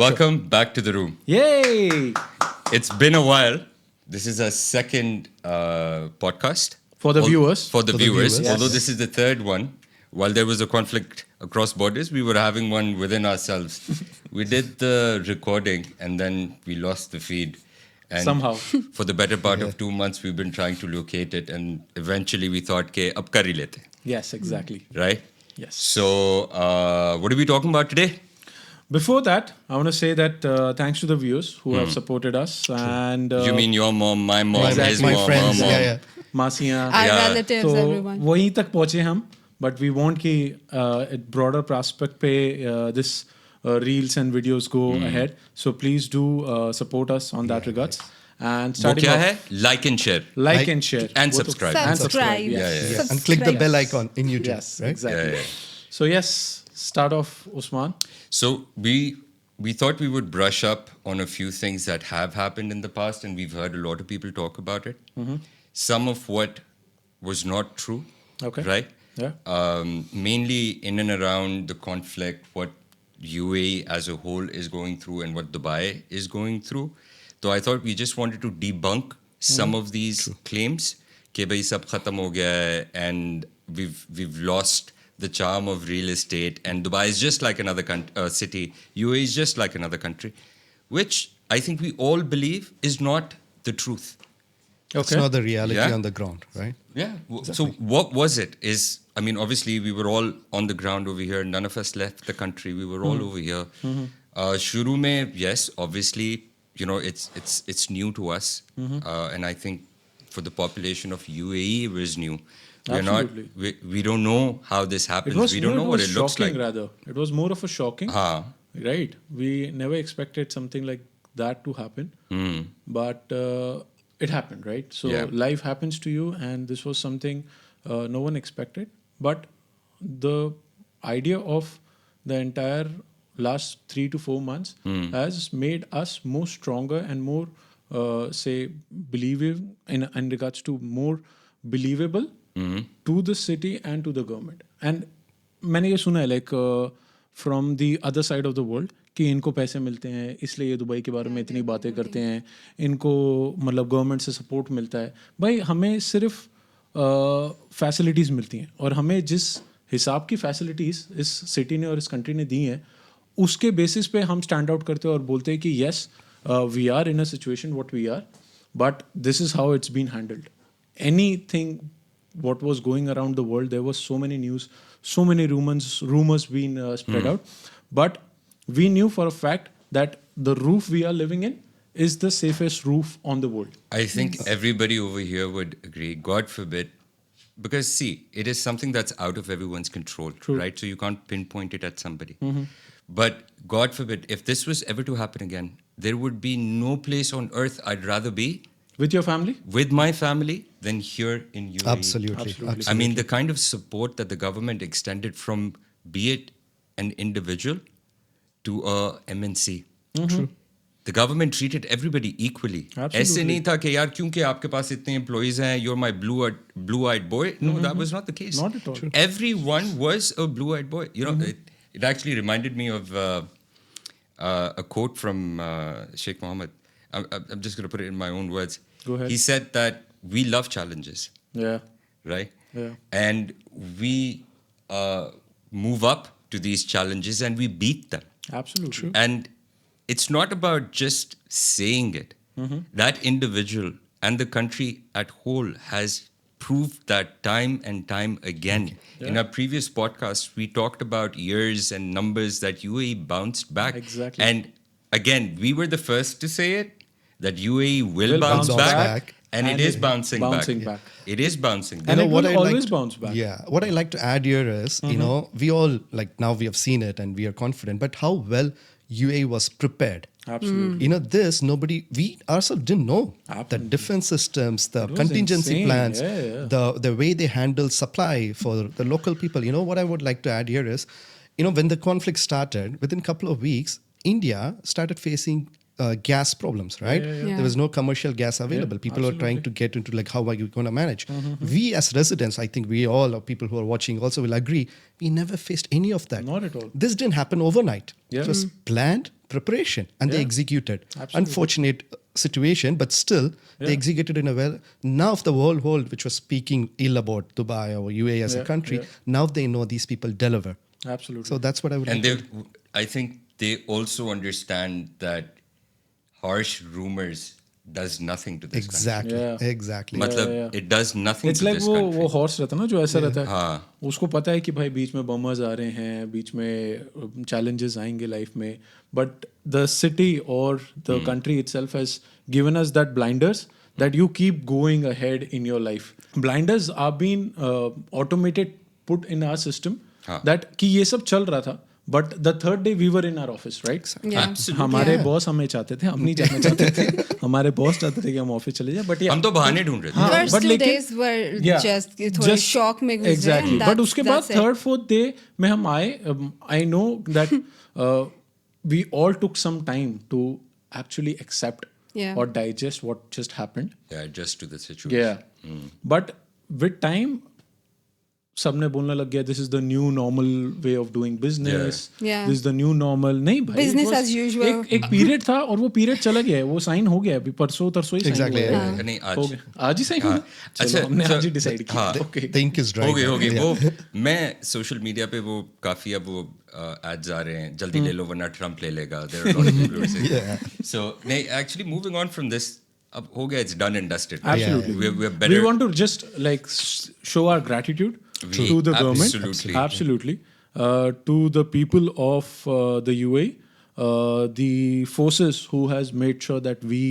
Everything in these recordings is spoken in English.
Welcome back to the room. Yay! It's been a while. This is our second podcast. For the viewers. For the viewers. Yes. Although this is the third one. While there was a conflict across borders, we were having one within ourselves. We did the recording and then we lost the feed. And Somehow. For the better part of 2 months, we've been trying to locate it. And eventually we thought, okay, ab kar hi lete. Yes, exactly. Right? Yes. So, what are we talking about today? Before that, I want to say that thanks to the viewers who have supported us. And You mean your mom, my mom, Exactly. his My mom, friends, her mom. yeah. मासियाँ Our Yeah. relatives, तो everyone. वहीं तक पहुँचे हम. But we want कि broader prospect पे this reels and videos go ahead. So please do support us on that regards. And वो starting क्या off, है? Like and share. like and share. And वो तो- subscribe. And subscribe. Subscribe. Yes. Yeah. And click the bell Subscribe. icon in YouTube. Yes, right? exactly. Yeah. So yes, start off, Usman. So we thought we would brush up on a few things that have happened in the past, and we've heard a lot of people talk about it. Some of what was not true, Okay. right? Yeah. Mainly in and around the conflict, what UAE as a whole is going through, and what Dubai is going through. So I thought we just wanted to debunk some of these claims. कि भाई सब खत्म हो गया है, and we've lost the charm of real estate, and Dubai is just like another city. UAE is just like another country, which I think we all believe is not the truth. It's not the reality Yeah. on the ground, right? Yeah. So what was it? I mean, obviously we were all on the ground over here. None of us left the country. We were all over here. Shuru mein, yes, obviously, you know, it's new to us, and I think for the population of UAE, it was new. Absolutely. We don't know how this happens. It was, we don't know what was it looks shocking, like. rather. It was more of a shocking. Haan. Right. We never expected something like that to happen. But it happened, right? So Yeah. life happens to you, and this was something no one expected. But the idea of the entire last 3 to 4 months has made us more stronger and more, say, believing in regards to more believable to the city and to the government. And मैंने ये सुना है like from the other side of the world कि इनको पैसे मिलते हैं इसलिए ये दुबई के बारे में इतनी बातें करते हैं, इनको मतलब गवर्नमेंट से सपोर्ट मिलता है. भाई हमें सिर्फ फैसिलिटीज़ मिलती हैं, और हमें जिस हिसाब की फैसिलिटीज़ इस सिटी ने और इस कंट्री ने दी हैं उसके बेसिस पे हम स्टैंड आउट करते हैं और बोलते हैं कि yes we are in a situation what we are, but this is how it's been handled. Anything what was going around the world, there was so many news, so many rumors being spread out, but we knew for a fact that the roof we are living in is the safest roof on the world. I think everybody over here would agree. God forbid, because see, it is something that's out of everyone's control, right? So you can't pinpoint it at somebody. But God forbid, if this was ever to happen again, there would be no place on earth I'd rather be With your family? with my family than here in UAE. Absolutely. I mean, the kind of support that the government extended from, be it an individual to a MNC. True. The government treated everybody equally. Absolutely. ऐसे नहीं था कि यार क्योंकि आपके पास इतने employees हैं, you're my blue-eyed boy. No, that was not the case. Not at all. True. Everyone was a blue-eyed boy. You know, it actually reminded me of a quote from Sheikh Mohammed. I'm just going to put it in my own words. Go ahead. He said that we love challenges, Yeah. right? Yeah. And we move up to these challenges and we beat them. Absolutely. True. And it's not about just saying it. That individual and the country at whole has proved that time and time again. In our previous podcast, we talked about years and numbers that UAE bounced back. Exactly. And again, we were the first to say it, that UAE will bounce bounce back. back. And it is bouncing back. It is bouncing back. And it will I always bounce back. Yeah. What I like to add here is, you know, we all, like now we have seen it and we are confident, but how well UAE was prepared. Absolutely. You know, we ourselves didn't know the Absolutely. defense systems, the was contingency insane. plans, Yeah. the way they handle supply for the local people. You know, what I would like to add here is, you know, when the conflict started, within a couple of weeks, India started facing gas problems, right? Yeah. There was no commercial gas available. People were trying to get into like, how are you going to manage? We as residents, I think we all, or people who are watching also will agree, we never faced any of that. Not at all. This didn't happen overnight. Yeah. It was planned, preparation and they Yeah. executed. Absolutely. Unfortunate situation, but still they Yeah. executed in a well. Now of the world which was speaking ill about Dubai or UAE as a Yeah, country, yeah. now they know these people deliver. Absolutely. So that's what I would And like to I think they also understand that harsh rumors does nothing to this exactly, Yeah. exactly. country. मतलब yeah. it does nothing it's to like this वो country. Horse रहता है ना जो ऐसा रहता है हाँ. उसको पता है कि भाई बीच में बमर्स आ रहे हैं बीच में चैलेंजेस आएंगे लाइफ में बट द सिटी और the country itself has given us that blinders that you keep going ahead in your life. Blinders are being automated, put in our system that कि ये सब चल रहा था but the third day we were in our office, right? Yeah. Absolutely. हमारे Yeah. Boss हमें चाहते थे हम नहीं जाना चाहते थे हमारे बॉस चाहते थे कि हम ऑफिस चले जाए बट हम तो बहाने ढूंढ रहे थे. हाँ, First but 2 लेकिन- days were just थोड़े shock में गुजरे. एग्जैक्टली and बट that's- उसके बाद that's it. Third fourth day में हम आए I know that we all took some time to actually accept Yeah. और digest what just happened Yeah, just to the situation. Yeah. But with time, सबने बोलने लग गया this is the new normal way of doing business Yeah. This is the new normal नहीं भाई Business it was- as usual. एक period था और वो पीरियड चला गया है वो साइन हो गया है अभी परसों तरसों ही sign Exactly, हुआ है। yeah. नहीं, आज. हो गया आज ही साइन हाँ. चलो अच्छा, हमने so- आज ही डिसाइड किया हाँ. Okay The ink is dry. हो गए now. वो Yeah. मैं सोशल मीडिया पे वो काफी अब वो एड्स आ रहे हैं जल्दी ले लो वरना ट्रम्प ले लेगा there are lot of people saying Yeah. so नहीं actually moving on from this अब हो गया it's done and dusted Absolutely. we're We better want to just like show our gratitude to the government. Absolutely. Absolutely. To the people of the UAE, the forces who has made sure that we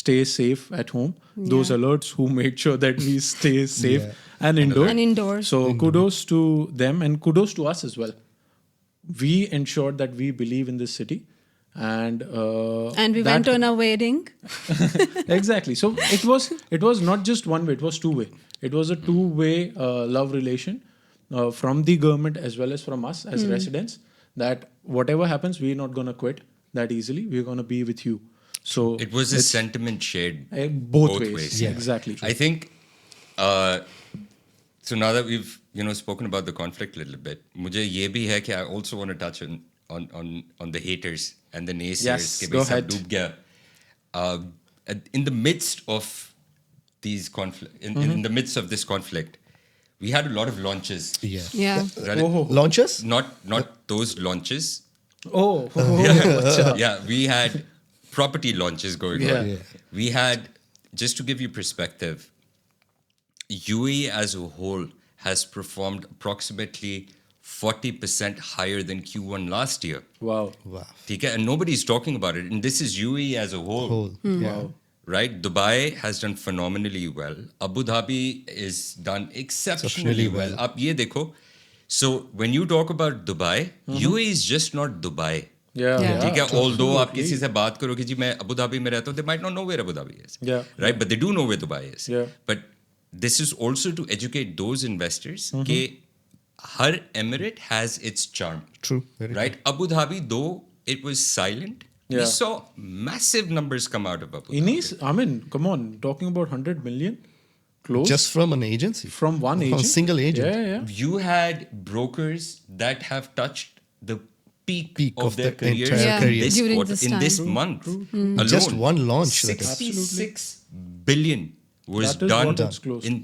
stay safe at home. Those alerts who made sure that we stay safe and indoors. And indoors. So kudos to them and kudos to us as well. We ensured that we believe in this city. And And we that- went on a wedding. Exactly. So it was not just one way, it was two way. It was a two-way love relation from the government as well as from us as residents, that whatever happens, we're not going to quit that easily. We're going to be with you. So it was a sentiment shared both ways. Yeah. Exactly. I think so now that we've spoken about the conflict a little bit मुझे ये भी है कि I also want to touch on the haters and the naysayers Yes, कि go भाई सब ahead. डूब गया in the midst of these conflict in the midst of this conflict we had a lot of launches. Yeah. Yeah. Right? Oh. Launches? Not those launches. Oh. Yeah, we had property launches going Yeah. on. Yeah. We had, just to give you perspective, UAE as a whole has performed approximately 40% higher than Q1 last year. Wow. Wow. ठीक है? And nobody's talking about it. And this is UAE as a whole. Whole. Yeah. Wow. Right? Dubai has done phenomenally well. Abu Dhabi is done exceptionally well. आप ये देखो. So when you talk about Dubai, UAE is just not Dubai. Yeah. Yeah. ठीक है, although आप absolutely. किसी से बात करो कि जी मैं अबू धाबी में रहता हूँ, they might not know where Abu Dhabi is. Yeah. Right? But they do know where Dubai is. Yeah. But this is also to educate those investors कि हर emirate has its charm. True. Very Right? Abu Dhabi, though it was silent, we Yeah. saw massive numbers come out of Abu Dhabi. Inis, I mean, come on, talking about 100 million close Just from an agency. from one From a agent. single agent. Yeah, yeah. You had brokers that have touched the peak Of of their the careers entire Yeah, career. this during quarter, this in time. this month alone. Just one launch, that is. 66 billion was That is done what it's close. in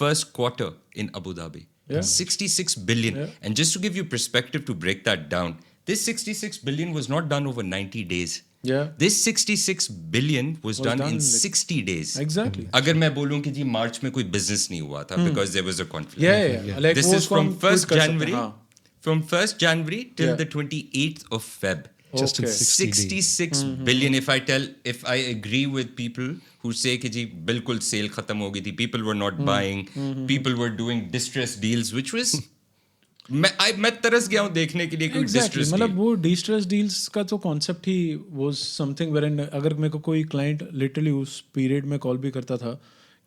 first quarter in Abu Dhabi. Yeah. 66 billion. Yeah. And just to give you perspective to break that down, this 66 billion was not done over 90 days. Yeah. This 66 billion was done in done like- 60 days. Exactly. अगर मैं बोलूं कि जी मार्च में कोई business नहीं हुआ था because there was a conflict. Yeah. Like This वो is उसको from हम 1st quit कर सकते हैं, January. हाँ. From 1st January till Yeah. the 28th of Feb. Just in Okay. 60 days. 66 billion. If I agree with people who say कि जी बिल्कुल cell खत्म हो गई थी, people were not buying, people were doing distress deals, which was मैं तरस गया हूँ देखने के लिए कोई Exactly. distress मतलब deal. वो डिस्ट्रेस डील्स का तो कॉन्सेप्ट ही वाज समथिंग वेयर अगर मेरे को कोई क्लाइंट लिटरली उस पीरियड में कॉल भी करता था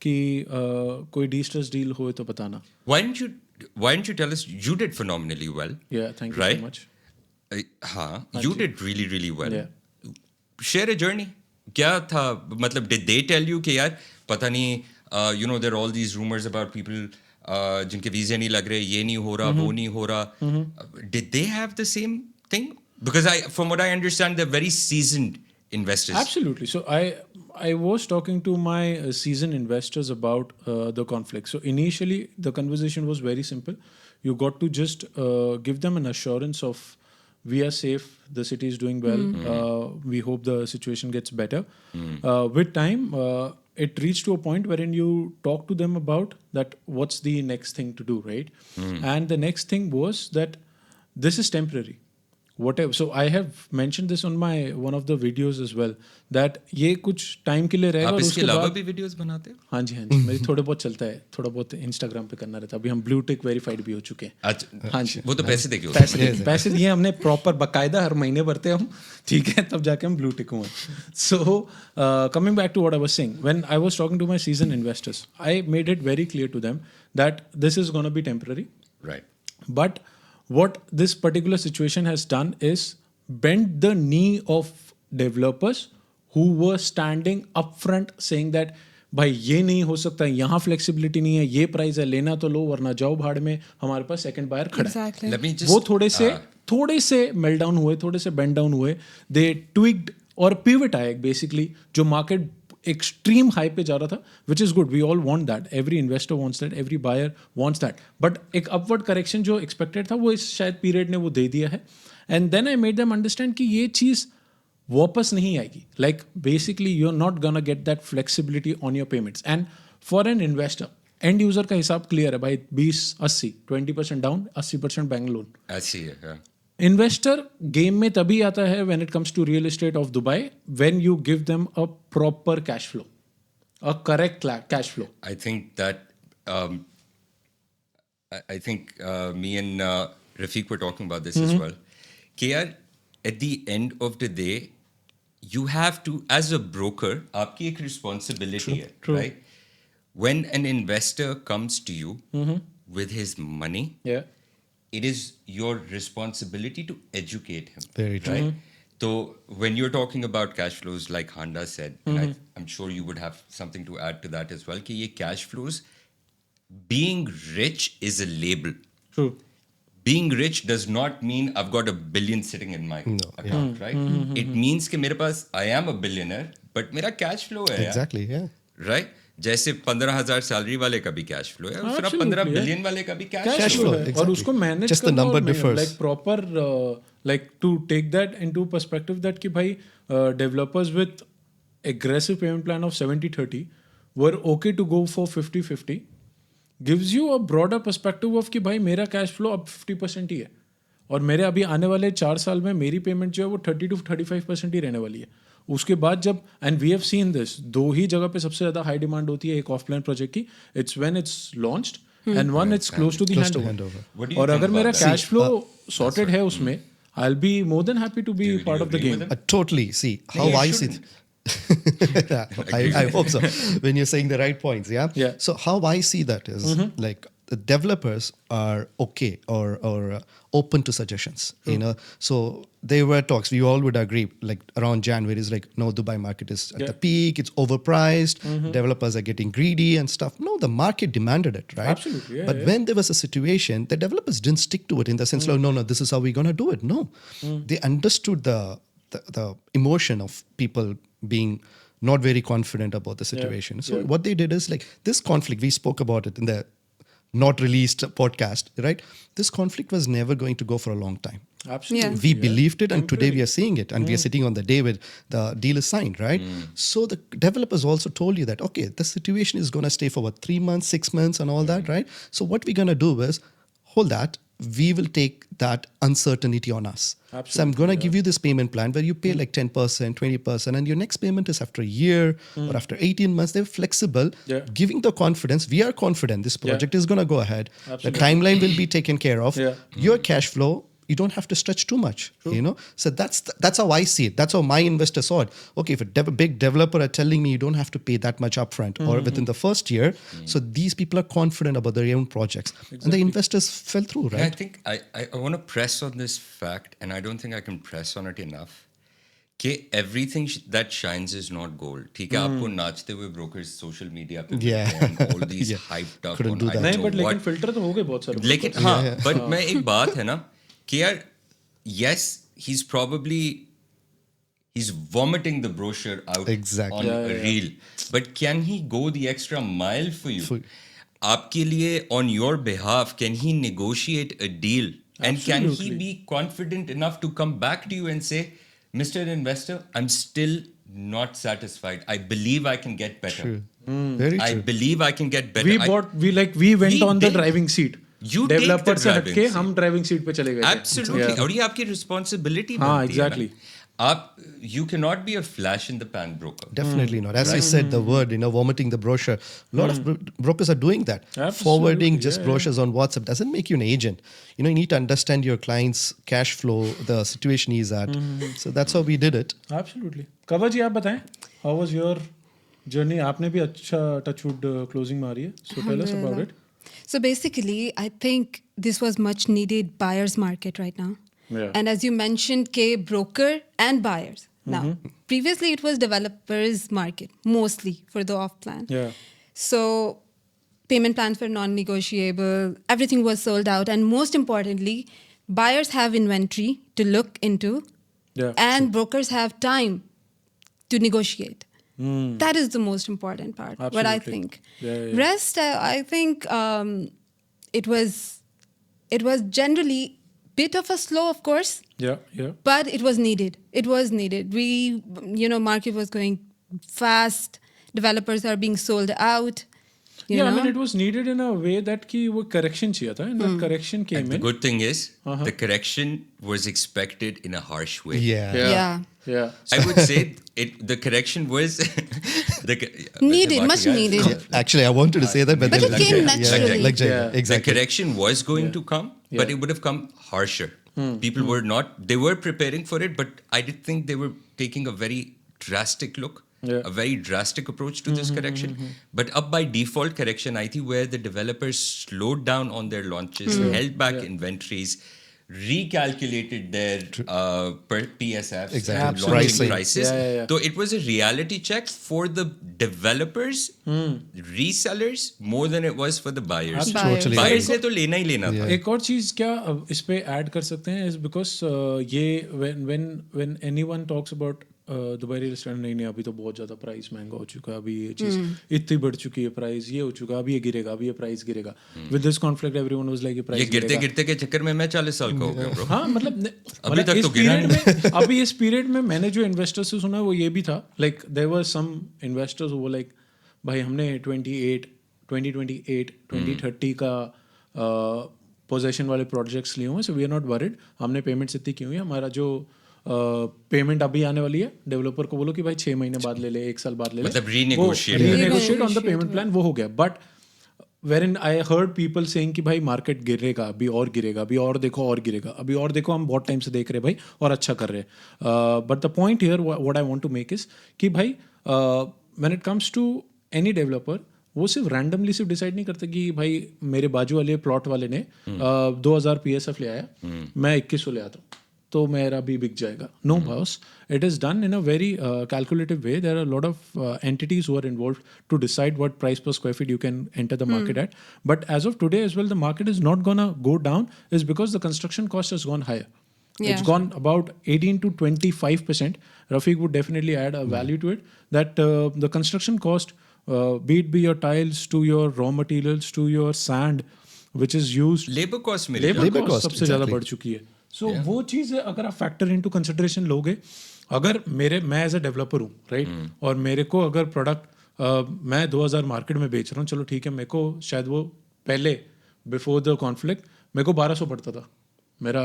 कि कोई डिस्ट्रेस डील हो तो बताना. Why didn't you tell us you did phenomenally well? Yeah, thank you Right? so much. हाँ, you did really really well. Yeah. Share a journey. क्या था मतलब did they tell you कि यार पता नहीं there are all these rumors about people जिनके वीजे नहीं लग रहे, ये नहीं हो रहा, वो नहीं हो रहा. Did they have the same thing? Because from what I understand, they're very seasoned investors. Absolutely. So I was talking to my seasoned investors about the conflict. So initially, the conversation was very simple. You got to just give them an assurance of we are safe, the city is doing well, we hope the situation gets better. With time, it reached to a point wherein you talk to them about that what's the next thing to do, right? And the next thing was that this is temporary. Whatever. So I have mentioned this on my one of the videos as well that ये कुछ time के लिए रहेगा आप और इसके उसके अलावा बाद भी वीडियोस बनाते हो? हाँ जी मेरी थोड़े बहुत चलता है, थोड़ा बहुत इंस्टाग्राम पे करना रहता है. अभी हम ब्लू टिक वेरीफाइड भी हो चुके हैं. अच्छा, हाँ जी, वो तो पैसे देके होते हैं. पैसे दिए हमने प्रॉपर बकायदा हर महीने भरते हैं हम, ठीक है, तब जाके हम ब्लू टिक हुए. So coming back to what I was saying, when I was talking to my season investors, I made it very clear to them that this is gonna be temporary. Right. But what this particular situation has done is bend the knee of developers who were standing up front saying that भाई ये नहीं हो सकता, यहाँ flexibility नहीं है, ये price है, लेना तो लो वरना जाओ भाड़ में, हमारे पास सेकंड बायर खड़ा है. Exactly. Let me just, वो थोड़े से मेल्ट डाउन हुए, थोड़े से बेंड डाउन हुए, दे ट्विग्ड और पिवट आए बेसिकली. जो मार्केट एक्सट्रीम हाई पे जा रहा था, which is good, we all want that, every investor wants that, every buyer wants that, but एक अपवर्ड करेक्शन जो एक्सपेक्टेड था वो इस शायद पीरियड ने वो दे दिया है. And then I made them understand कि ये चीज़ वापस नहीं आएगी. Like basically you are not gonna get that flexibility on your payments. And for an investor, and user का हिसाब क्लियर है भाई, 20-80, 20% डाउन, 80% बैंक लोन. ऐसी है, yeah. इन्वेस्टर गेम में तभी आता है when it comes to real estate of Dubai, when you give them a proper cash flow, a correct cash flow. I think that I think me and Rafiq were talking about this as well. KR, at the end of the day, you have to, as a broker, आपकी एक responsibility है, true. right? When an investor comes to you with his money, Yeah. it is your responsibility to educate him. Very true. Right? So when you're talking about cash flows, like Handa said, and I'm sure you would have something to add to that as well, कि ये cash flows, being rich is a label. True. Being rich does not mean I've got $1 billion sitting in my account, right? It means कि मेरे पास I am a billionaire, but मेरा cash flow है, Exactly, yeah. right? जैसे 15,000 salary वाले का भी cash flow है, फिर Absolutely, 15 yeah. बिलियन वाले का भी कैश कैश फ्लो फ्लो है. है, और exactly. उसको manage Just the number differs. Like proper, like to take that into perspective that कि भाई developers with aggressive payment plan of 70-30 were okay to go for 50-50 gives you a broader perspective of कि भाई मेरा cash flow अब 50% ही है, और मेरे अभी आने वाले 4 साल में मेरी पेमेंट जो है वो 30-35% ही रहने वाली है. उसके बाद जब, and we have seen this, 2 ही जगह पे सबसे ज़्यादा हाई डिमांड होती है एक ऑफलाइन प्रोजेक्ट की, it's when it's launched and when it's close to the Close to handover. What do you और think अगर about मेरा that? कैश फ्लो सॉर्टेड है उसमें, I will be more than happy to be part of the agree with game. Totally. See how you I see. I hope so. When you're saying the right points, yeah. Yeah. So how I see that is like the developers are okay or open to suggestions. You know, so there were talks. We all would agree. Like around January, is like no, Dubai market is at the peak. It's overpriced. Developers are getting greedy and stuff. No, the market demanded it, right? Absolutely, yeah, But when there was a situation, the developers didn't stick to it in the sense, like, no, this is how we're gonna do it. No, they understood the emotion of people being not very confident about the situation. So what they did is like this conflict, we spoke about it in the not released podcast, right? This conflict was never going to go for a long time. Absolutely. Yeah. We believed it, and today we are seeing it, and we are sitting on the day where the deal is signed, right? So the developers also told you that, okay, the situation is going to stay for 3 months, 6 months, and all that, right? So what we're going to do is hold that. We will take that uncertainty on us. Absolutely, So I'm going to give you this payment plan where you pay like 10%, 20%, and your next payment is after a year or after 18 months. They're flexible, Yeah. giving the confidence. We are confident this project is going to go ahead. Absolutely. The timeline will be taken care of. Yeah. Your cash flow, you don't have to stretch too much, you know. So that's how I see it. That's how my investor saw it. Okay, if a big developer are telling me you don't have to pay that much upfront or within the first year, so these people are confident about their own projects, and the investors fell through, Yeah, I right? think I want to press on this fact, and I don't think I can press on it enough. कि everything that shines is not gold. ठीक है, आपको नाचते हुए brokers social media पे Yeah. मिलते हैं, and all these Yeah. hyped up Couldn't on do I that. don't नहीं, know बट लेकिन what. फिल्टर तो हो गए बहुत सारे. लेकिन हाँ, but मैं एक बात है ना कि यार, yes, he's vomiting the brochure out Exactly. on a reel. But can he go the extra mile for you? आपके लिए, on your behalf, can he negotiate a deal? And can he be confident enough to come back to you and say, Mr. Investor, I'm still not satisfied. I believe I can get better. True. Very true. I believe I can get better. We went we on the did. driving seat. You take the developer से driving हटके seat. हम driving seat पे चले गए थे. Absolutely. Yeah. और ये आपकी responsibility हाँ, बनती है ना. exactly. You cannot be a flash in the pan broker. Definitely not. As you said, the word, vomiting the brochure. A lot of brokers are doing that. Absolutely, Forwarding just yeah, brochures on WhatsApp doesn't make you an agent. You need to understand your client's cash flow, the situation he's at. So that's how we did it. Absolutely. कवर जी आप बताएं, how was your journey? आपने भी अच्छा touchwood closing मारी है. So tell us about it. So basically, I think this was much needed buyer's market right now. Yeah. And as you mentioned, broker and buyers. Now, previously it was developers market, mostly for the off plan. Yeah. So payment plans were non-negotiable. Everything was sold out. And most importantly, buyers have inventory to look into. Yeah. And brokers have time to negotiate. That is the most important part, what I Absolutely. think. Yeah. Rest, I think it was generally bit of a slow, of course, Yeah. but it was needed. It was needed. Market was going fast. Developers are being sold out. You I know? mean, it was needed in a way that कि वो correction चाहिए था, and that correction came And the in. good thing is, the correction was expected in a harsh way. Yeah. Yeah. I would say the correction was Needed, much needed. Actually, I wanted to say that, but But then it came naturally. Like Jay, Yeah. exactly. The correction was going to come, but it would have come harsher. People were not, they were preparing for it, but I did think they were taking a very drastic look, Yeah. a very drastic approach to this correction. But up by default correction, I think where the developers slowed down on their launches, held back inventories, recalculated their PSFs Exactly. and launching Pricing. prices. Yeah. So it was a reality check for the developers, resellers, more than it was for the buyers. Totally. Buyers ने तो लेना ही लेना था. एक और चीज क्या इस पे ऐड कर सकते हैं, is because ये when anyone talks about Dubai real estate, नहीं अभी तो बहुत ज्यादा प्राइस महंगा हो चुका है, अभी ये चीज इतनी बढ़ चुकी है, प्राइस ये हो चुका, अभी ये गिरेगा, अभी ये प्राइस गिरेगा. With this conflict everyone was like ये ये प्राइस गिरते गिरते के चक्कर में मैं 40 साल का हो गया ब्रो. हाँ मतलब अभी तक इस तो गिरा पीरियड में अभी इस पीरियड में मैंने जो इन्वेस्टर्स से सुना वो ये भी था, like there were some investors वो लाइक भाई हमने 2030 का पोजेशन वाले प्रोजेक्ट्स लिए हुए हैं, so we are not worried, हमने पेमेंट्स इतनी की हुई है, हमारा जो पेमेंट अभी आने वाली है, डेवलपर को बोलो कि भाई 6 महीने बाद ले ले, 1 साल बाद ले ले, मतलब renegotiate. renegotiate on the payment plan, वो हो गया. But wherein I heard people saying कि भाई मार्केट गिरेगा, अभी और गिरेगा, अभी और देखो और गिरेगा, अभी और देखो, हम बहुत टाइम से देख रहे हैं भाई और अच्छा कर रहे हैं. But the point here what I want to make is कि भाई when it comes to any developer, वो सिर्फ रैंडमली सिर्फ डिसाइड नहीं करते कि भाई मेरे बाजू वाले प्लॉट वाले ने 2000 PSF ले आया, मैं 2100 ले आता हूँ तो मेरा भी बिक जाएगा. No boss, it is done in a very calculative way. There are a lot of entities who are involved to decide what price per square feet you can enter the market at. But as of today as well, the market is not gonna go down is because the construction cost has gone higher. Yeah. It's gone about 18 to 25%. Rafiq would definitely add a value to it, that the construction cost, be your tiles, to your raw materials, to your sand, which is used. Labor cost मेरे labour Labor cost cost, सबसे ज्यादा exactly. बढ़ चुकी है. सो वो चीज़ अगर आप factor into consideration लोगे, अगर मैं एज अ डेवलपर हूँ राइट, और मेरे को अगर प्रोडक्ट मैं 2000 मार्केट में बेच रहा हूँ, चलो ठीक है, मेरे को शायद वो पहले बिफोर द कॉन्फ्लिक्ट मेरे को 1200 पड़ता था, मेरा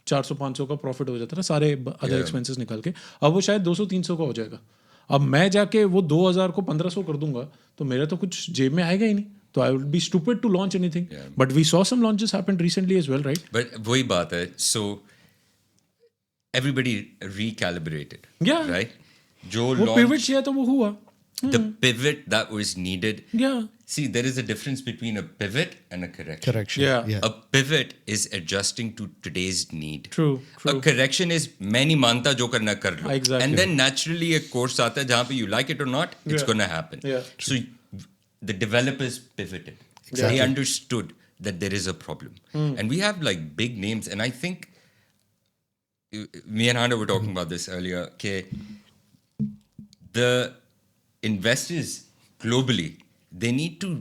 400-500 का प्रॉफिट हो जाता था सारे अदर एक्सपेंसेस निकाल के, अब वो शायद 200-300 का हो जाएगा. अब मैं जाके वो 2000 को 1500 कर दूंगा तो मेरा तो कुछ जेब में आएगा ही नहीं. So I would be stupid to launch anything. Yeah. But we saw some launches happen recently as well, right? But वही बात है. So everybody recalibrated. Yeah. Right. जो वो pivot launch, किया तो वो हुआ. the pivot that was needed. Yeah. See, there is a difference between a pivot and a correction. Correction. Yeah. A pivot is adjusting to today's need. True. A correction is मैं नहीं मानता जो करना कर लो. Exactly. And then naturally a course आता है जहाँ पे you like it or not, it's Yeah. gonna happen. Yeah. So the developers pivoted. They understood that there is a problem. And we have like big names, and I think me and Hannah were talking about this earlier. Okay, the investors globally, they need to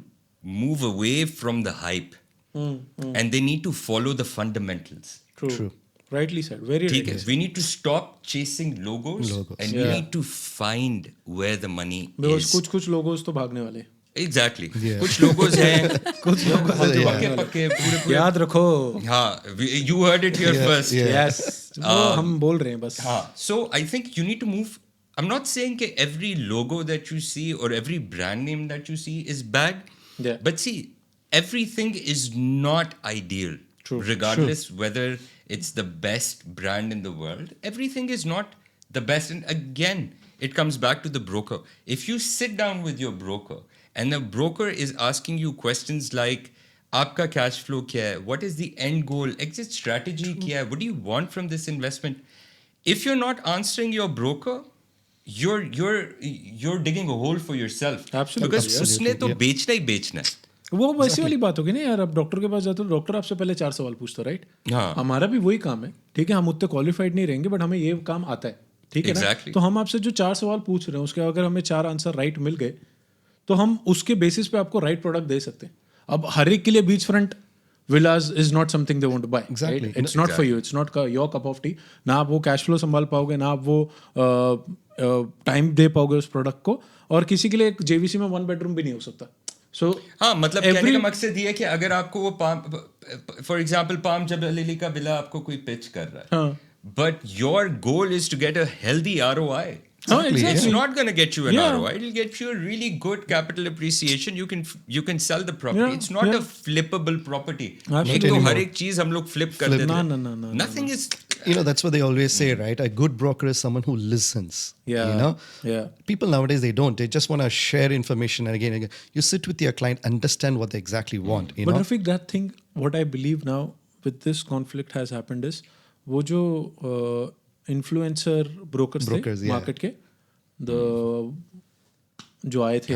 move away from the hype and they need to follow the fundamentals. True. Rightly said. Very ठीक rightly है, said. we need to stop chasing logos, and we Yeah. need to find where the money Because is. कुछ logos तो भागने वाले. Exactly. Yeah. कुछ logos हैं, कुछ logos हैं जो भागने पक्के वाले. पक्के पूरे याद रखो. हाँ, you heard it here first. yeah. Yes. वो हम बोल रहे हैं बस. So I think you need to move. I'm not saying that every logo that you see or every brand name that you see is bad. Yeah. But see, everything is not ideal. True. Regardless whether it's the best brand in the world, everything is not the best. And again, it comes back to the broker. If you sit down with your broker and the broker is asking you questions like, आपका cash flow क्या है? What is the end goal? Exit strategy क्या है? What do you want from this investment? If you're not answering your broker, you're digging a hole for yourself. Absolutely, Because yeah. उसने तो बेचना ही बेचना है. वो वैसी वाली बात होगी ना यार. अब डॉक्टर के पास जाते हो, डॉक्टर आपसे पहले 4 सवाल पूछता, राइट? हाँ. हमारा भी वही काम है. ठीक है, हम उतने क्वालिफाइड नहीं रहेंगे, बट हमें ये काम आता है. ठीक है ना? Exactly. तो हम आपसे जो 4 सवाल पूछ रहे हैं, उसके अगर हमें 4 आंसर राइट मिल गए, तो हम उसके बेसिस पे आपको राइट प्रोडक्ट दे सकते हैं. अब हर एक के लिए beach front villas is not something they want to buy. Exactly. Right? It's not for you. It's not your cup of tea. ना आप वो कैश फ्लो संभाल पाओगे, ना आप वो टाइम दे पाओगे उस प्रोडक्ट को. और किसी के लिए एक जेवीसी में 1 बेडरूम भी नहीं हो सकता. So हाँ, मतलब कहने का मकसद ये है कि अगर आपको वो फॉर एग्जाम्पल पाम जबलीली का विला आपको कोई पिच कर रहा है, but your goal is to get a healthy ROI. Exactly. It's not going to get you an Yeah. ROI. It'll get you a really good capital appreciation. You can sell the property. Yeah, It's not yeah. a flippable property. Absolutely. एक तो हर एक चीज हम लोग flip कर देते हैं. No. Nothing is. You know, that's what they always say, right? A good broker is someone who listens. Yeah. You know? Yeah. People nowadays, they don't. They just want to share information. And again, you sit with your client, understand what they exactly want. You But know? Rafiq, that thing, what I believe now with this conflict has happened is, वो जो influencer brokers थे Brokers, yeah. market के, जो आए थे,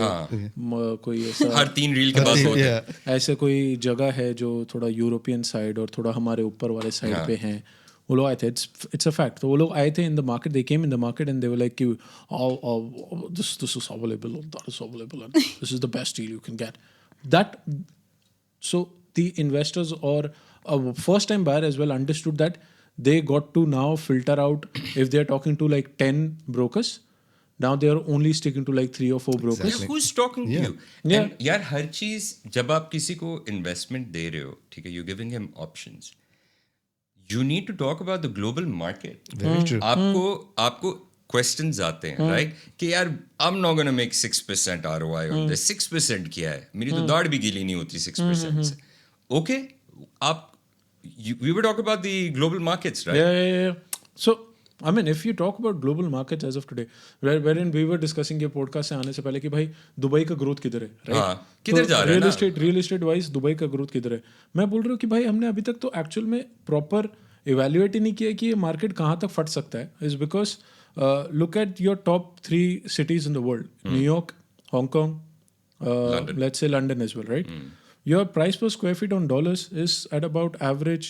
कोई ऐसा हर 3 reel के बाद होता है. Yeah. ऐसे कोई जगह है जो थोड़ा यूरोपियन साइड और थोड़ा हमारे ऊपर वाले साइड पे हैं, वो लोग आए थे. It's a fact. तो वो लोग आए थे in the market, they came in the market and they were like कि this is available, that is available, and this is the best deal you can get. That so the investors or a first time buyer as well understood that they got to now filter out. If they're talking to like 10 brokers, now they are only sticking to like 3 or 4 brokers. Yeah, who's talking to Yeah. you? Yeah. And यार हर चीज जब आप किसी को investment दे रहे हो, ठीक है, you're giving him options. You need to talk about the global market. Very true. आपको questions आते हैं, right? कि यार I'm not gonna make 6% ROI on this. 6% क्या है? मेरी तो दाढ़ भी गीली नहीं होती 6% से. Okay, we were talking about the global markets, right? Yeah. So, I mean, if you talk about global markets as of today, wherein we were discussing ये podcast से आने से पहले कि भाई दुबई का ग्रोथ किधर है, right? हाँ, किधर जा रहा है ना? रियल एस्टेट वाइज दुबई का ग्रोथ किधर है? मैं बोल रहा हूँ कि भाई हमने अभी तक तो एक्चुअल में प्रॉपर इवेल्युएट ही नहीं किया कि ये मार्केट कहाँ तक फट सकता है. Is because look at your top 3 cities in the world: New York, Hong Kong, let's say London as well, right? Your price per square feet on dollars is at about average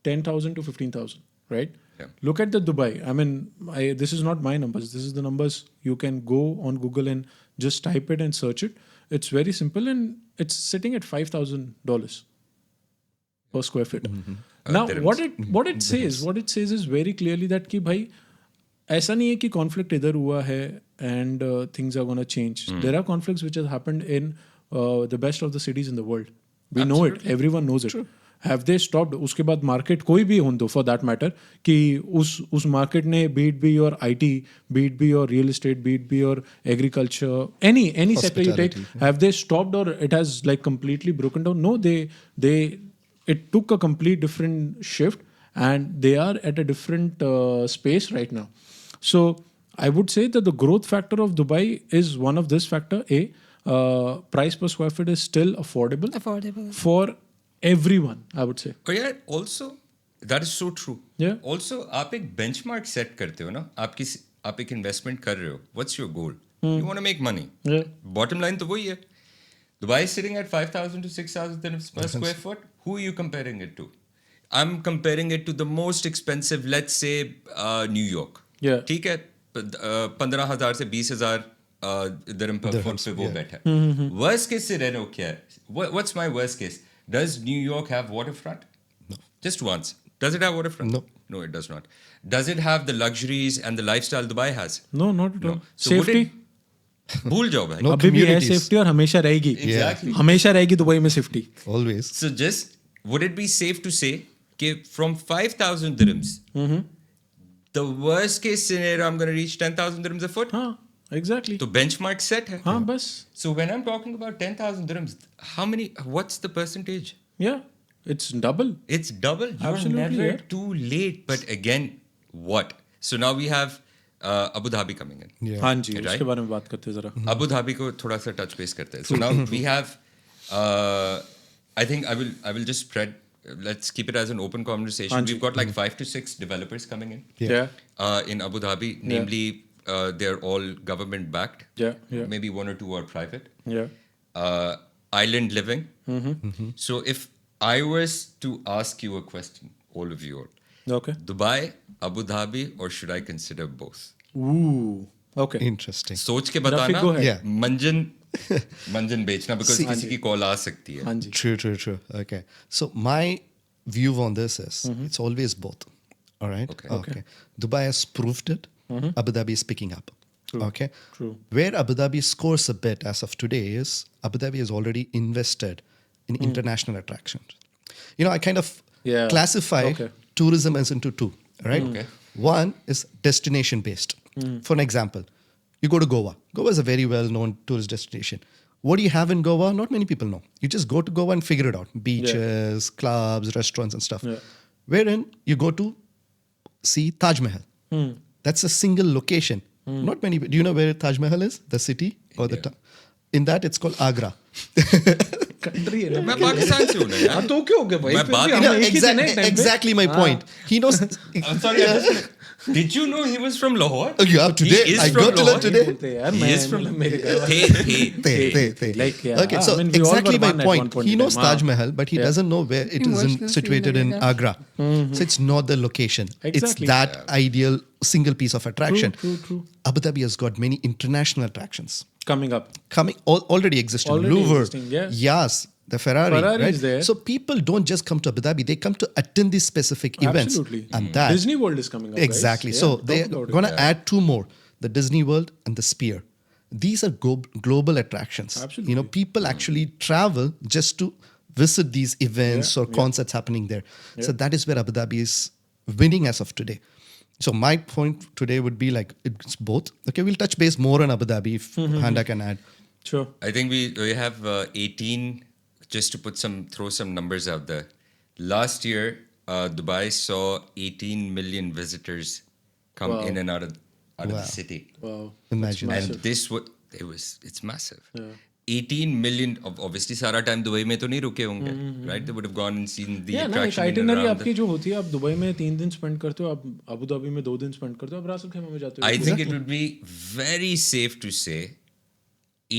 10,000 to 15,000, right? Yeah. Look at the Dubai. I mean, this is not my numbers. This is the numbers. You can go on Google and just type it and search it. It's very simple, and it's sitting at $5,000 per square feet. Now, dirhams. what it says is very clearly that कि भाई ऐसा नहीं है कि conflict इधर हुआ है and things are gonna change. There are conflicts which have happened in the best of the cities in the world. We know it. Everyone knows it. Have they stopped? उसके बाद मार्केट कोई भी हो for that matter कि उस market ने be it be your IT, be it be your real estate, be it be your agriculture, any sector you take, have they stopped or it has like completely broken down? No, it took a complete different shift and they are at a different space right now. So I would say that the growth factor of Dubai is one of this factor. Price per square feet is still affordable for everyone, I would say. और यार also that is so true. Yeah. Also आप एक benchmark set करते हो ना, आप एक investment कर रहे हो. What's your goal? You want to make money. Yeah. Bottom line तो वही है. Dubai is sitting at 5,000 to 6,000 per square foot. Who are you comparing it to? I'm comparing it to the most expensive, let's say, New York. Yeah. ठीक है, 15,000 से 20,000 dirham per foot पे वो बैठा है. Worst case scenario क्या है? What's my worst case? Does New York have waterfront? No. Just once. Does it have waterfront? No. No, it does not. Does it have the luxuries and the lifestyle Dubai has? No, not at all. No. So would Safety? it- भूल जाओ भाई. No. अभी भी है communities. Safety और हमेशा रहेगी. Exactly. हमेशा रहेगी दुबई में safety. Always. So just, would it be safe to say that from 5,000 dirhams, the worst case scenario, I'm going to reach 10,000 dirhams a foot? हाँ, exactly. So benchmark set hai. हाँ, बस. So when I'm talking about 10,000 dirhams, what's the percentage? Yeah, it's double. It's double. You're Absolutely, never yeah. too late. But again, what? So now we have Abu Dhabi coming in. Yeah. हाँ जी, Right. उसके बारे में बात करते हैं जरा. Abu Dhabi को थोड़ा सा touch base करते हैं. So now we have, I think I will just spread. Let's keep it as an open conversation. हाँ जी. We've got like 5 to 6 developers coming in. Yeah. In Abu Dhabi, namely, they're all government backed. Yeah, yeah. Maybe 1 or 2 are private. Yeah. Island living. So if I was to ask you a question, all of you all, Okay. Dubai, Abu Dhabi, or should I consider both? Ooh. Okay. Interesting. सोच के Rafiq, बताना. go ahead. Yeah. मंजन बेचना because किसी की call आ सकती है. हाँ जी. True. Okay. So my view on this is it's always both. All right. Okay. Dubai has proved it. Abu Dhabi is picking up. True. Okay. True. Where Abu Dhabi scores a bit as of today is Abu Dhabi has already invested in international attractions. You know, I kind of Yeah. classify Okay. tourism as into two. Right. Okay. One is destination based. For an example, you go to Goa. Goa is a very well known tourist destination. What do you have in Goa? Not many people know. You just go to Goa and figure it out. Beaches, clubs, restaurants, and stuff. Yeah. Wherein you go to see Taj Mahal. That's a single location. Not many. Do you know where Taj Mahal is? The city or the town? In that, it's called Agra. Country है ना. मैं पाकिस्तान से हूँ ना यार. हाँ तो क्या हो गया भाई? मैं फिर बात भी ही हम ना- एक ही थे ना एक time पे. Exactly my point. He knows. I'm sorry. Did you know he was from Lahore? Oh, you have today. He is I from got to learn Lahore. today. बोलते हैं यार, He मैं is from मतलब मेरे घर वाले. Hey. Like, yeah. Okay, I so mean, we all exactly were my one at one point. point He in knows time. Taj Mahal, but he doesn't know where it is Emotional situated scene in लगेगा. Agra. So it's not the location. It's Exactly. that ideal single piece of attraction. True. Abu Dhabi has got many international attractions Coming up. coming already existing. Already Louvre, existing, yeah. Yas, the Ferrari, Ferrari right? is there. So people don't just come to Abu Dhabi; they come to attend these specific events. Absolutely. And that Disney World is coming up. exactly. Guys. So Yeah, they're talk about going it. to add two more: the Disney World and the Sphere. These are global attractions. Absolutely. You know, people actually travel just to visit these events or concerts happening there. So that is where Abu Dhabi is winning as of today. So my point today would be like it's both. Okay, we'll touch base more on Abu Dhabi if Handa can add. Sure. I think we have 18. Just to throw some numbers out there. Last year, Dubai saw 18 million visitors come Wow. in and out of Wow. the city. Wow. Imagine. And it's massive. Yeah. 18 million obviously सारा time Dubai में तो नहीं रुके होंगे, right? They would have gone and seen the Yeah, ना एक attraction in and itinerary around आपकी जो होती है, आप दुबई में 3 दिन स्पेंड करते हो, आप अबू धाबी में 2 दिन स्पेंड करते हो, आप रास अल खैमा में जाते हो. I think it would be very safe to say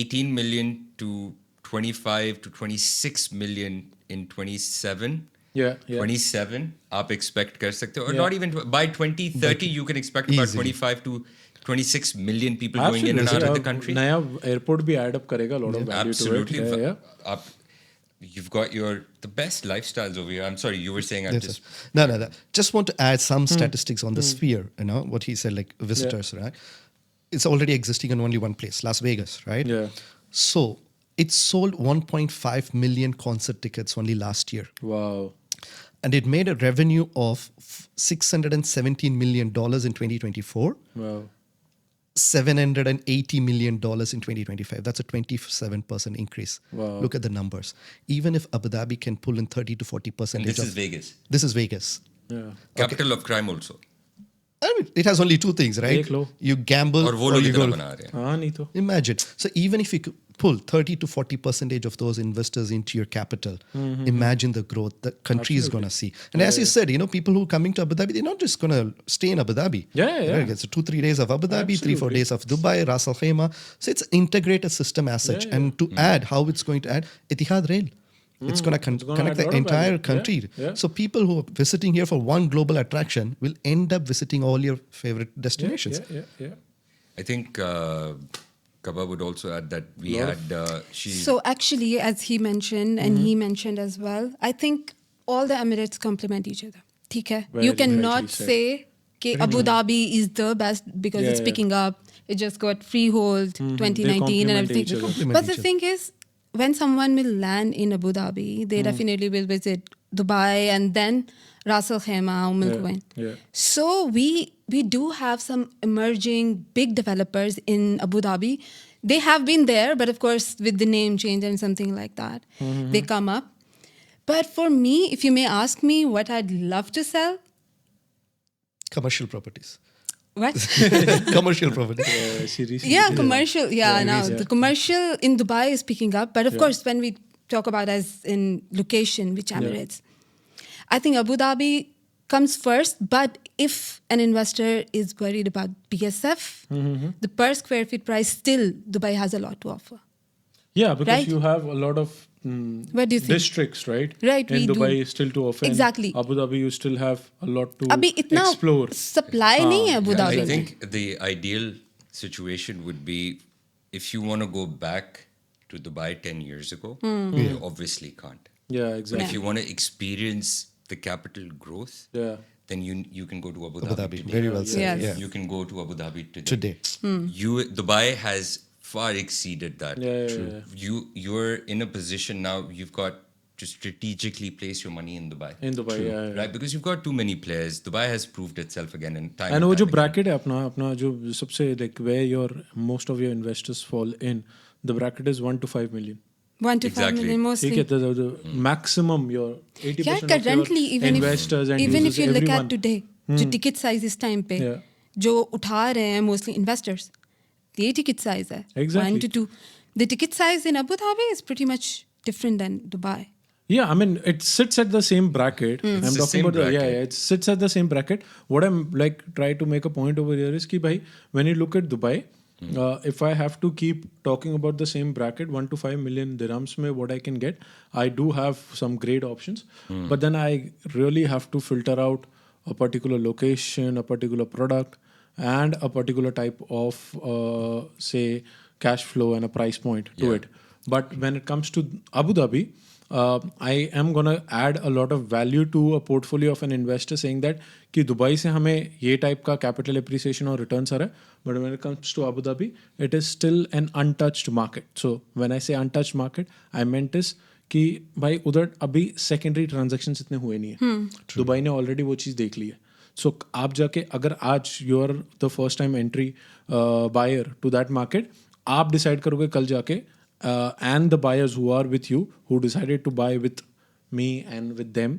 18 million to 25 to 26 million in 27. Yeah. 27 आप expect कर सकते हो, or Yeah. not even by 2030 you can expect about Easily. 25 to 26 million people going in and out of the country. नया airport भी add up करेगा, lot of value to it. Absolutely. Yeah. You've got the best lifestyles over here. I'm sorry, you were saying I Yes, just sir. No. Just want to add some statistics on the Sphere. You know what he said, like visitors, right? It's already existing in only one place, Las Vegas, right? Yeah. So it sold 1.5 million concert tickets only last year, Wow. and it made a revenue of $617 million in 2024. Wow. $780 million in 2025. That's a 27% increase. Wow. Look at the numbers. Even if Abu Dhabi can pull in 30 to 40%. and this is Vegas, This is Vegas. Yeah. capital of crime also. I mean, it has only two things, right? देख लो. You gamble और वो or लोग you इतना go. बना रहे हैं. हाँ नहीं तो. Imagine. So even if you could pull 30 to 40% of those investors into your capital, imagine the growth the country is going to see. And as you said, you know, people who are coming to Abu Dhabi, they're not just going to stay in Abu Dhabi. Yeah. Right? It's 2-3 days of Abu Dhabi, 3-4 Absolutely. days of Dubai, Ras Al Khaimah. So it's an integrated system as such. Yeah. And to add how it's going to add, Etihad Rail. It's going to gonna connect add the lot of entire value. country. Yeah. So people who are visiting here for one global attraction will end up visiting all your favorite destinations. Yeah. I think Kaba would also add that we Lot had she. So actually, as he mentioned, and he mentioned as well, I think all the Emirates complement each other. ठीक है? Very You cannot rightly said. say that Abu Dhabi is the best because Yeah, it's yeah. picking up. It just got freehold 2019 and complement everything. each other. They complement But the each other. thing is, when someone will land in Abu Dhabi, they definitely will visit Dubai and then Ras Al Khaimah, Al Quwain. Yeah. So we do have some emerging big developers in Abu Dhabi. They have been there, but of course with the name change and something like that, they come up. But for me, if you may ask me what I'd love to sell, Commercial properties. what? Commercial properties. Yeah, commercial. Yeah, now the commercial in Dubai is picking up. But of course, when we talk about as in location, which Emirates, I think Abu Dhabi comes first. But if an investor is worried about BSF, the per square feet price still Dubai has a lot to offer. Yeah, because Right? you have a lot of What do you think? districts, right? Right, In we do. Dubai still to offer. In Exactly. Abu Dhabi, you still have a lot to अभी इतना explore. supply नहीं है Abu Yeah, Dhabi I में. think the ideal situation would be if you want to go back to Dubai 10 years ago, you obviously can't. Yeah, But exactly. if you want to experience the capital growth, Yeah. then you can go to Abu Abu Dhabi. Dhabi. Today. Very well said. Yes. Yeah. You can go to Abu Dhabi today. Today. Dubai has far exceeded that. Yeah. You're in a position now. You've got to strategically place your money in Dubai. In Dubai, yeah. Right, because you've got too many players. Dubai has proved itself again in time. And वो and जो time again. bracket है अपना जो सबसे like where your most of your investors fall in, the bracket is 1 to 5 million. 1 to 5 Exactly. million mostly. ठीक है, the maximum your 80% Yeah, of currently your even investors and if users, you look everyone. at today, जो ticket size इस time पे Yeah. जो उठा रहे हैं mostly investors, ये ticket size है. Exactly. 1 to 2. The ticket size in Abu Dhabi is pretty much different than Dubai. Yeah, I mean, it sits at the same bracket. I'm the talking same about bracket. it sits at the same bracket. What I'm like trying to make a point over here is कि भाई, when you look at Dubai, if I have to keep talking about the same bracket, 1 to 5 million dirhams में what I can get, I do have some great options. But then I really have to filter out a particular location, a particular product, and a particular type of, say, cash flow and a price point to it. But when it comes to Abu Dhabi, I am going to add a lot of value to a portfolio of an investor saying that कि Dubai से हमें ये type का capital appreciation और returns आ रहा है but when it comes to Abu Dhabi it is still an untouched market so when I say untouched market I meant is कि भाई उधर अभी सेकेंडरी ट्रांजेक्शन्स इतने हुए नहीं है दुबई ने ऑलरेडी वो चीज़ देख ली है सो आप जाके अगर आज you are the first time entry buyer to that market आप डिसाइड करोगे कल जाके and the buyers who are with you who decided to buy with me and with them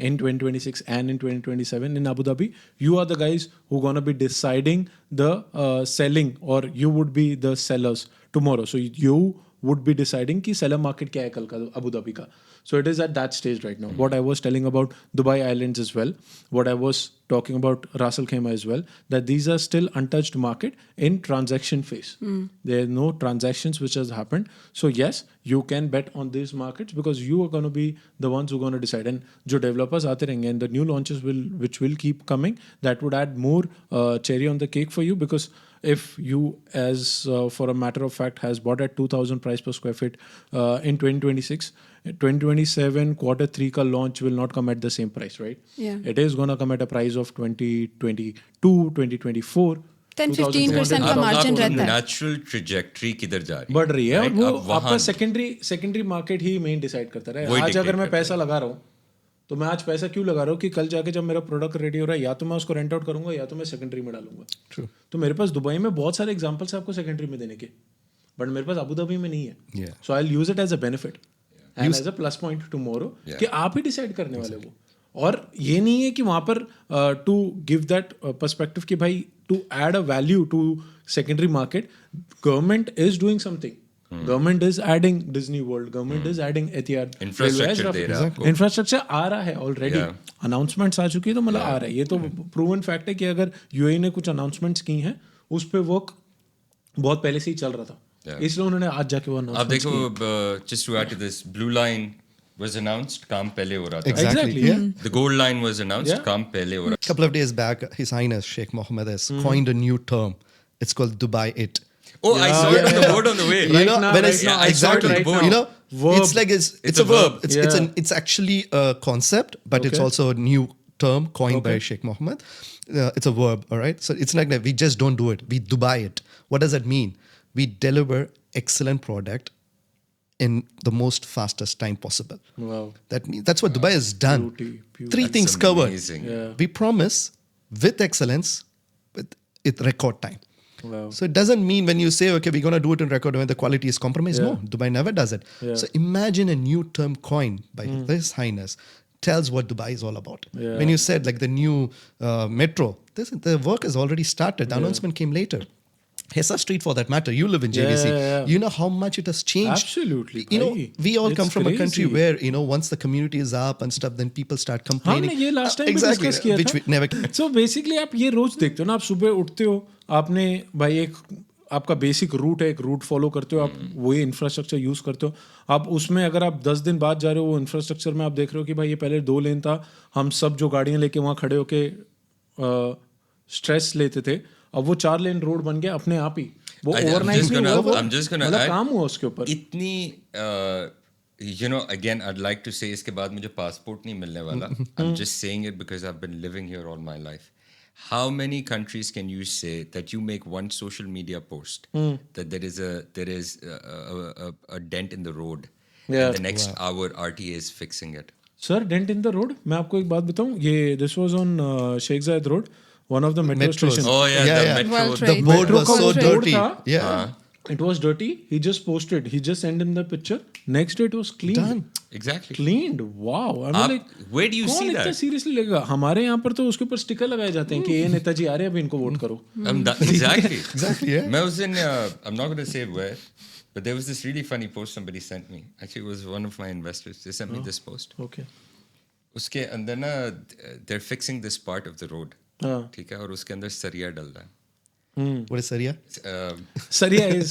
in 2026 and in 2027 in Abu Dhabi, you are the guys who are going to be deciding the selling or you would be the sellers tomorrow. So you would be deciding कि seller market क्या है कल का Abu Dhabi का. So it is at that stage right now. What I was telling about Dubai Islands as well, what I was talking about Ras Al Khaimah as well, that these are still untouched market in transaction phase. There are no transactions which has happened. So yes, you can bet on these markets because you are going to be the ones who are going to decide. And जो developers आते रहेंगे and the new launches which will keep coming, that would add more cherry on the cake for you because if you as for a matter of fact has bought at 2000 price per square feet in 2026, 2027 quarter 3 ka launch will not come at the same price, right? Yeah. It is going to come at a price of 2022, 2024. 10-15% का margin रहता है. Natural trajectory किधर जा रही है बढ़ रही है Right? वो अब आपका वहाँ सेकेंडरी मार्केट ही मेन डिसाइड करता है वही आज अगर dictate मैं करता पैसा लगा रहा हूँ तो मैं आज पैसा क्यों लगा रहा हूँ कि कल जाके जब मेरा प्रोडक्ट रेडी हो रहा है या तो मैं उसको रेंट आउट करूंगा या तो मैं सेकेंडरी में डालूंगा तो मेरे पास दुबई में बहुत सारे एग्जांपल्स है आपको सेकेंडरी में देने के बट मेरे पास अबू धाबी में नहीं है Yeah. So I will use it as a benefit and as a plus point tomorrow कि आप ही डिसाइड करने वाले वो और ये नहीं है कि वहां पर टू गिव दैट पर्सपेक्टिव कि भाई to add a value to secondary market government is doing something government is adding Disney world government is adding Etihad Infrastructure दे रहा है आपको। इंफ्रास्ट्रक्चर आ रहा है ऑलरेडी अनाउंसमेंट्स आ चुकी है तो मतलब आ रहा है ये तो प्रूवन फैक्ट है कि अगर यूएई ने कुछ अनाउंसमेंट्स की हैं उस पर वर्क बहुत पहले से ही चल रहा था इसलिए उन्होंने आज जाके वो अब announcements देखो just to add to this blue line was announced, काम पहले हो रहा था. Exactly. Yeah. The gold line was announced, Yeah. काम पहले हो रहा. A couple of days back, His Highness Sheikh Mohammed has coined a new term. It's called Dubai It. Oh, I saw it on the board on the way. Right You know, now, when right it's now, I saw it on exactly, the board. you know, Verb. it's like it's a a verb. verb. It's actually a concept, but it's Okay. also a new term coined by Okay. Sheikh Mohammed. It's a verb, all right. So it's like that. We just don't do it. We Dubai it. What does that mean? We deliver excellent product in the most fastest time possible. Wow. That's what Dubai has done. Beauty. Three That's things covered. amazing. Yeah. We promise with excellence, with record time. Wow. So it doesn't mean when you say, okay, we're going to do it in record when the quality is compromised. Yeah. No, Dubai never does it. Yeah. So imagine a new term coined by His Highness tells what Dubai is all about. Yeah. When you said like the new metro, the work has already started. The announcement came later. Hessa Street for that matter, you live in JVC. Yeah. You know how much it has changed. Absolutely, You know, bhai. we all come It's from a country crazy. where, you know, once the community is up and stuff, then people start complaining. हमने ये last time exactly, discuss किया which था. we never. So basically आप ये रोज देखते हो ना, आप सुबह उठते हो, आपने भाई एक आपका बेसिक रूट है, एक रूट फॉलो करते हो, आप वही इंफ्रास्ट्रक्चर यूज करते हो. आप उसमें अगर आप 10 दिन बाद जा रहे हो, वो इंफ्रास्ट्रक्चर में आप देख रहे हो कि भाई ये पहले 2 लेन था, हम सब जो गाड़ियां लेके वहाँ खड़े होके स्ट्रेस लेते थे, अब वो 4 लेन रोड बन गया अपने आप ही. वो ओवरनाइट नहीं हुआ, वो I'm just gonna मतलब add, काम हुआ उसके ऊपर. इतनी you know, again, I'd like to say इसके बाद मुझे passport नहीं मिलने वाला. I'm just saying it because I've been living here all my life. How many countries can you say that you make one social media post that there is a dent in the road, Yeah. and the next hour RTA is fixing it? Sir dent in the road, मैं आपको एक बात बताऊं, ये this was on Sheikh जायद road, one of the metro Metros. Station. Oh yeah, Yeah, the yeah. metro. World The Trade. board Metro was का so वो road dirty. था. Yeah. It was dirty. He just posted. He just sent him the picture. Next day it was cleaned. Done. Exactly. Cleaned. Wow. I'm आप- like, where do you कौन see इतना that? seriously लेगा? हमारे यहाँ पर तो उसके ऊपर स्टिकर लगाए जाते हैं कि ये नेताजी आ रहे हैं, अभी इनको वोट करो. Exactly. Exactly, yeah. मैं उस दिन I'm not going to say where, but there was this really funny post somebody sent me. Actually, it was one of my investors. They sent me this post. Okay. उसके अंदर ना they're fixing this part of the road. हाँ. ठीक है, और उसके अंदर सरिया डल रहा है. What is Saria? Saria is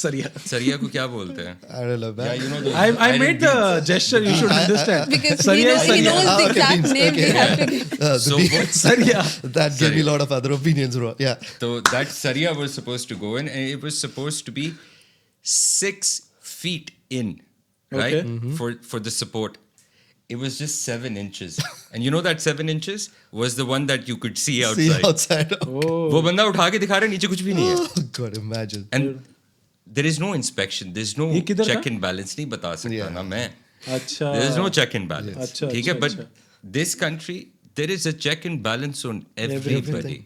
Saria. सरिया को क्या बोलते हैं? I don't know. Yeah, you know those. I made the gesture. You should understand. Because Saria is he Saria. knows the exact name we have to give. So what- Saria. That gave me a lot of other opinions, bro. Yeah. So that Saria was supposed to go in, and it was supposed to be 6 feet in, right? Okay. For the support. It was just 7 inches, and you know that 7 inches was the one that you could see outside. See outside. वो बंदा उठा के दिखा रहा है, नीचे कुछ भी नहीं है. Oh, God, imagine. And there is no inspection. There's no ये किधर check था? and balance. नहीं बता सकता Yeah. ना मैं. अच्छा. There is no check and balance. अच्छा, ठीक है, अच्छा, but अच्छा. this country there is a check and balance on everybody.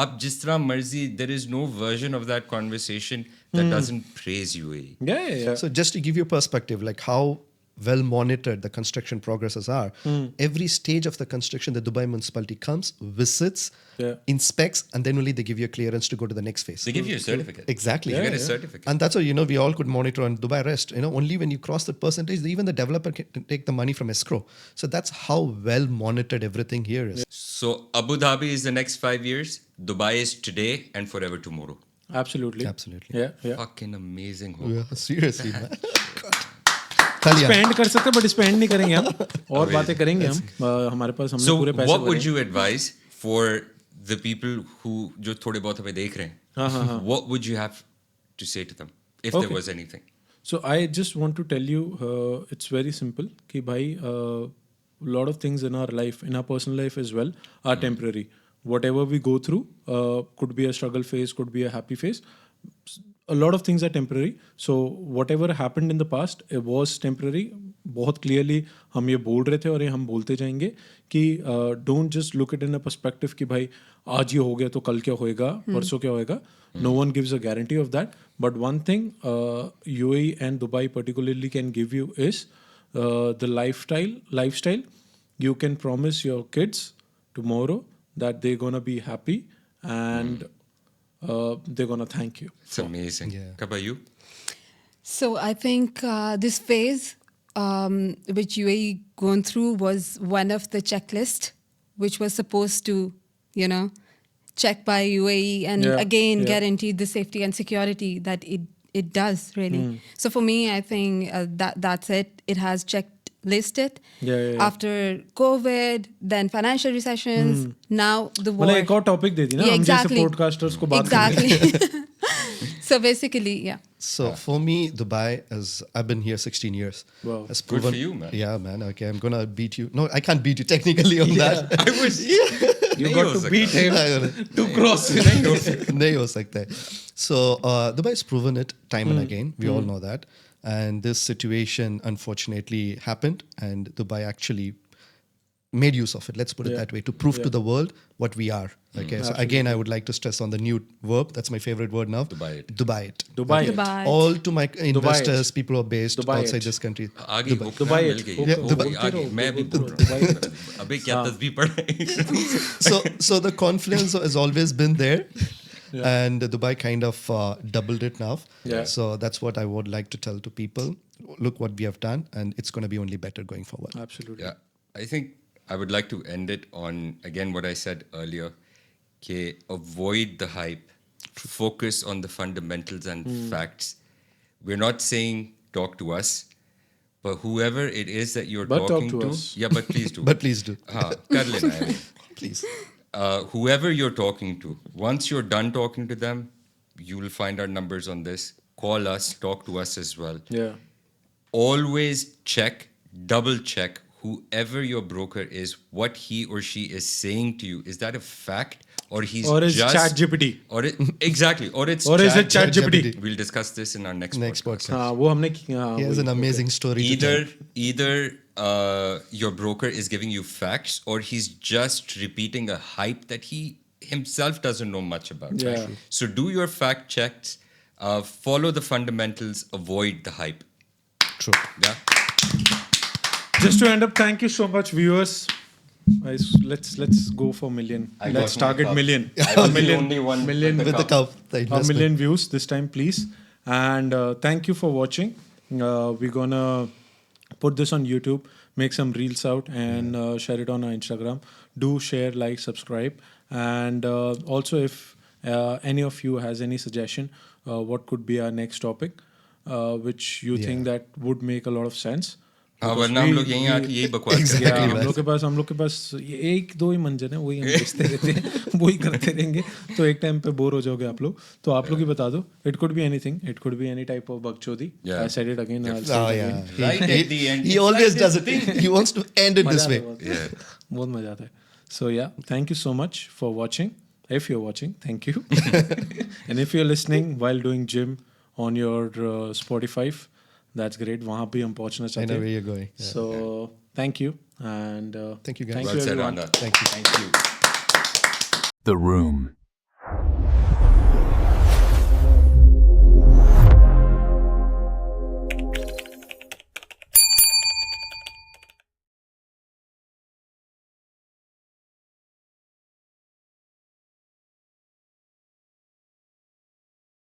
आप जिस तरह मर्जी, there is no version of that conversation that doesn't praise UAE. Yeah. So just to give you a perspective, like how well monitored the construction progresses are, every stage of the construction, the Dubai municipality comes, visits, Yeah. inspects, and then only they give you a clearance to go to the next phase. They give you a certificate. Exactly. You Yeah, get a yeah. certificate. And that's how, you know, we all could monitor on Dubai Rest. You know, only when you cross that percentage, even the developer can take the money from escrow. So that's how well monitored everything here is. So Abu Dhabi is the next 5 years. Dubai is today and forever tomorrow. Absolutely. Absolutely. Yeah. Fucking amazing. Hope. Yeah, seriously, man. Talia. Spend कर सकते हैं, but spend नहीं करेंगे हम, और बातें करेंगे हम. हमारे पास हमने So पूरे पैसे what would भरे हैं. you advise for the people who जो थोड़े बहुत हमें देख रहे हैं? What would you have to say to them if there Okay. was anything? So I just want to tell you, it's very simple. कि भाई, lot of things in our life, in our personal life as well, are temporary. Whatever we go through, could be a struggle phase, could be a happy phase. A lot of things are temporary. So whatever happened in the past, it was temporary. बहुत clearly हम ये बोल रहे थे और ये हम बोलते जाएंगे कि don't just look it in a perspective कि भाई आज ये हो गया तो कल क्या होएगा, परसों क्या होएगा. No one gives a guarantee of that. But one thing UAE and Dubai particularly can give you is the lifestyle. You can promise your kids tomorrow that they're gonna be happy and they're gonna thank you. It's amazing. Yeah. Kaba, you? So I think this phase which UAE gone through was one of the checklist which was supposed to, you know, check by UAE and Yeah, again yeah. guarantee the safety and security that it does really. So for me, I think that's it. It has checked list it. Yeah. After COVID, then financial recessions, now the war. मतलब एक और topic दे दी ना Yeah, हम जैसे exactly. Podcasters को बात करने Exactly. So basically, yeah. So for me, Dubai, as I've been here 16 years, Wow. has Good proven. for you, man. Yeah, man. Okay, I'm gonna beat you. No, I can't beat you technically on that. I was. You got to beat him to cross. नहीं हो सकता है. So Dubai has proven it time and again. We all know that. And this situation unfortunately happened, and Dubai actually made use of it. Let's put it that way, to prove to the world what we are. Okay. So again, I would like to stress on the new verb. That's my favorite word now. Dubai it. Dubai it. Dubai. Dubai. All to my investors, people who are based Dubai outside it. this country. आगे hook Dubai ना मिल it. गई Hook- हो Dubai- गई आगे Dubai- मैं भी Dubai- बोल रहा Dubai- हूँ अबे क्या तस्वीर पढ़ So the confluence has always been there. And Dubai kind of doubled it now. Yeah. So that's what I would like to tell to people. Look what we have done, and it's going to be only better going forward. Absolutely. Yeah, I think I would like to end it on again what I said earlier. Okay, avoid the hype. Focus on the fundamentals and facts. We're not saying talk to us, but whoever it is that you're But talk talking to to, us. yeah, but please do. But please do. हाँ, कर लेना है. Please. Whoever you're talking to, once you're done talking to them, you will find our numbers on this. Call us, talk to us as well. Yeah. Always check, double check whoever your broker is, what he or she is saying to you. Is that a fact? Or he's Or is just ChatGPT. Or it, exactly. Or it's Or is it ChatGPT? We'll discuss this in our next Next podcast. हाँ वो हमने हाँ, He has वही, an amazing story to tell. Either your broker is giving you facts or he's just repeating a hype that he himself doesn't know much about. Yeah. So do your fact checks, follow the fundamentals, avoid the hype. True. Yeah. Just to end up, thank you so much, viewers. Guys, let's go for million. I Let's got my target cup. million. I was the million, only one million with With the cup, the a investment. million views this time, please. And thank you for watching. We're gonna put this on YouTube, make some reels out, and share it on our Instagram. Do share, like, subscribe, and also if any of you has any suggestion, what could be our next topic, which you think that would make a lot of sense. हाँ Because वरना हम we- लोग यहीं आके यही बकवास Exactly. करते Yeah, हैं. हम लोग के पास ये एक दो ही मंजन है वही हम बेचते रहते हैं वही करते रहेंगे तो एक टाइम पे बोर हो जाओगे आप लोग तो आप लोग ही बता दो it could be anything it could be any type of बकचोदी Yeah. I said it again Oh yeah. Right at the end. He it's always like does this it. He wants to end it this way. Yeah. बहुत मजा आता है सो या thank you so much for watching if you're watching thank you and if you're listening while doing gym on your Spotify that's great वहाँ भी हम पहुँचना I चाहते know where हैं you're going. Yeah. so thank you and Thank you, guys. thank Well you said, everyone Randa. Thank you. Thank you. The Room.